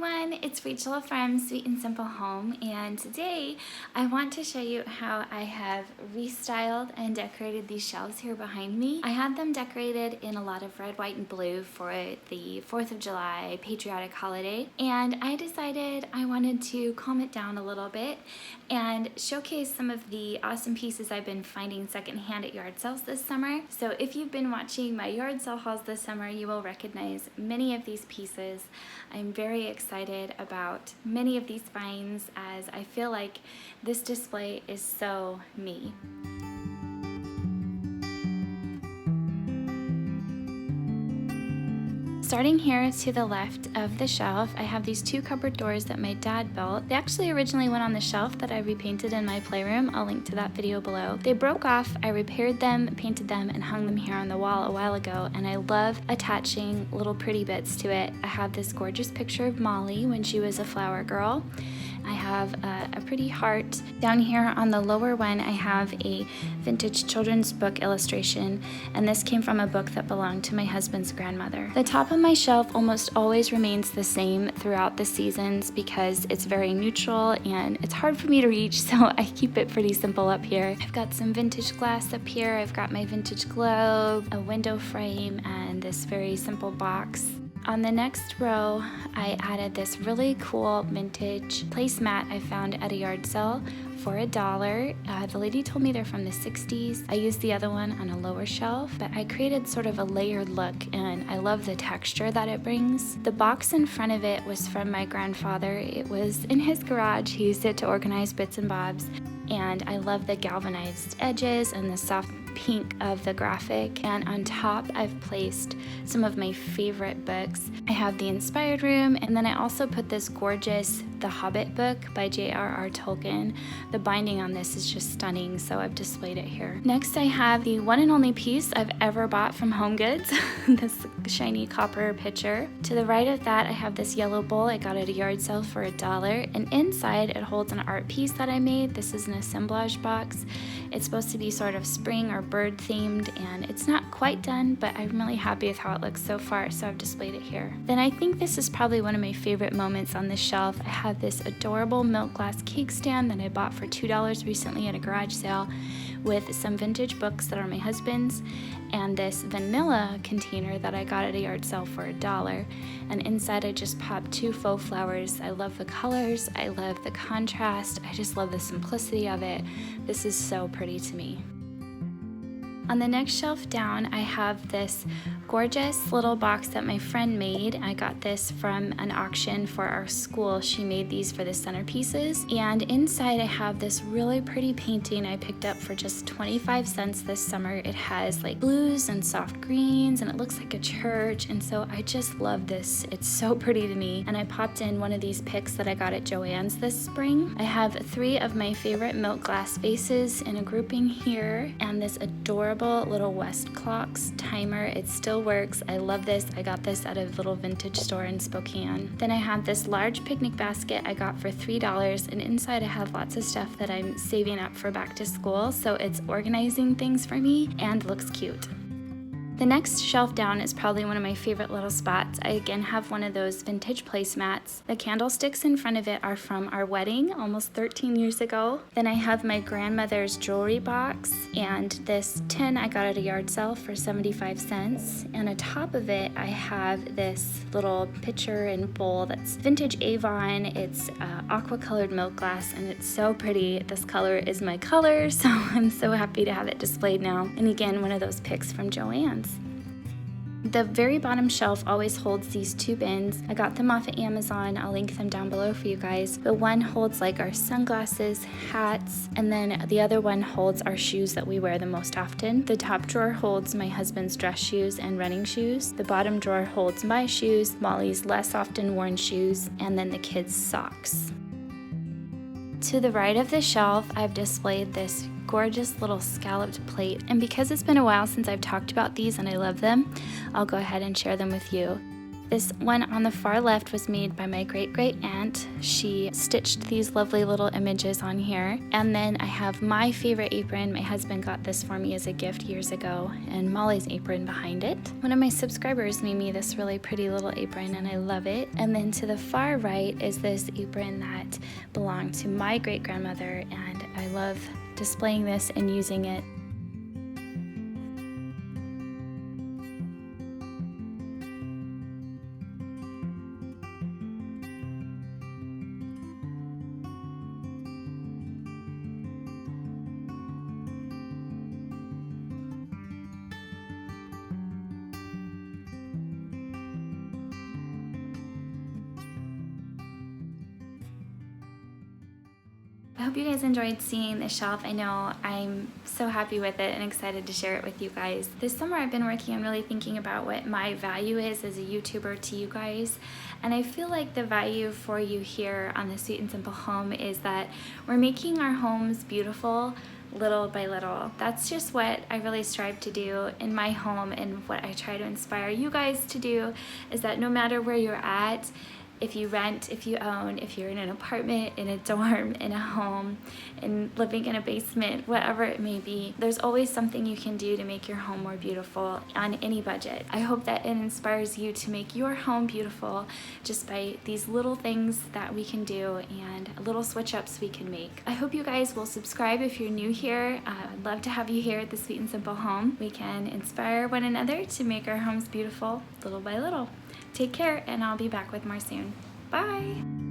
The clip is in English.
everyone, it's Rachel from Sweet and Simple Home, and today I want to show you how I have restyled and decorated these shelves here behind me. I had them decorated in a lot of red, white, and blue for the 4th of July patriotic holiday, and I decided I wanted to calm it down a little bit and showcase some of the awesome pieces I've been finding secondhand at yard sales this summer. So if you've been watching my yard sale hauls this summer, you will recognize many of these pieces. I'm very excited about many of these finds as I feel like this display is so me. Starting here to the left of the shelf, I have these two cupboard doors that my dad built. They actually originally went on the shelf that I repainted in my playroom. I'll link to that video below. They broke off, I repaired them, painted them, and hung them here on the wall a while ago, and I love attaching little pretty bits to it. I have this gorgeous picture of Molly when she was a flower girl. I have a pretty heart. Down here on the lower one, I have a vintage children's book illustration, and this came from a book that belonged to my husband's grandmother. The top of my shelf almost always remains the same throughout the seasons because it's very neutral and it's hard for me to reach, so I keep it pretty simple up here. I've got some vintage glass up here. I've got my vintage globe, a window frame, and this very simple box. On the next row, I added this really cool vintage placemat I found at a yard sale for $1. The lady told me they're from the 60s. I used the other one on a lower shelf, but I created sort of a layered look, and I love the texture that it brings. The box in front of it was from my grandfather. It was in his garage. He used it to organize bits and bobs, and I love the galvanized edges and the soft pink of the graphic. And on top, I've placed some of my favorite books. I have the Inspired Room, and then I also put this gorgeous The Hobbit book by J.R.R. Tolkien. The binding on this is just stunning, so I've displayed it here. Next, I have the one and only piece I've ever bought from Home Goods, this shiny copper pitcher. To the right of that, I have this yellow bowl I got at a yard sale for $1, and inside it holds an art piece that I made. This is an assemblage box. It's supposed to be sort of spring or bird themed, and it's not quite done, but I'm really happy with how it looks so far, so I've displayed it here. Then I think this is probably one of my favorite moments on this shelf. I have this adorable milk glass cake stand that I bought for $2 recently at a garage sale with some vintage books that are my husband's, and this vanilla container that I got at a yard sale for $1. And inside I just popped two faux flowers. I love the colors, I love the contrast, I just love the simplicity of it. This is so pretty to me. On the next shelf down, I have this gorgeous little box that my friend made. I got this from an auction for our school. She made these for the centerpieces. And inside I have this really pretty painting I picked up for just 25 cents this summer. It has like blues and soft greens, and it looks like a church. And so I just love this. It's so pretty to me. And I popped in one of these picks that I got at Joann's this spring. I have 3 of my favorite milk glass vases in a grouping here, and this adorable little West Clocks timer. It still works. I love this. I got this at a little vintage store in Spokane. Then I have this large picnic basket I got for $3, and inside I have lots of stuff that I'm saving up for back to school, so it's organizing things for me and looks cute. The next shelf down is probably one of my favorite little spots. I again have one of those vintage placemats. The candlesticks in front of it are from our wedding almost 13 years ago. Then I have my grandmother's jewelry box and this tin I got at a yard sale for 75 cents. And on top of it, I have this little pitcher and bowl that's vintage Avon. It's aqua colored milk glass, and it's so pretty. This color is my color, so I'm so happy to have it displayed now. And again, one of those picks from Joann's. The very bottom shelf always holds these 2 bins. I got them off of Amazon. I'll link them down below for you guys. But one holds like our sunglasses, hats, and then the other one holds our shoes that we wear the most often. The top drawer holds my husband's dress shoes and running shoes. The bottom drawer holds my shoes, Molly's less often worn shoes, and then the kids' socks. To the right of the shelf, I've displayed this gorgeous little scalloped plate, and because it's been a while since I've talked about these and I love them, I'll go ahead and share them with you. This one on the far left was made by my great aunt. She stitched these lovely little images on here. And then I have my favorite apron. My husband got this for me as a gift years ago, and Molly's apron behind it. One of my subscribers made me this really pretty little apron and I love it. And then to the far right is this apron that belonged to my great-grandmother, and I love displaying this and using it. I hope you guys enjoyed seeing the shelf. I know I'm so happy with it and excited to share it with you guys. This summer I've been working on really thinking about what my value is as a YouTuber to you guys. And I feel like the value for you here on the Sweet and Simple Home is that we're making our homes beautiful little by little. That's just what I really strive to do in my home, and what I try to inspire you guys to do is that no matter where you're at, if you rent, if you own, if you're in an apartment, in a dorm, in a home, and living in a basement, whatever it may be, there's always something you can do to make your home more beautiful on any budget. I hope that it inspires you to make your home beautiful just by these little things that we can do and little switch ups we can make. I hope you guys will subscribe if you're new here. I'd love to have you here at the Sweet and Simple Home. We can inspire one another to make our homes beautiful little by little. Take care, and I'll be back with more soon. Bye!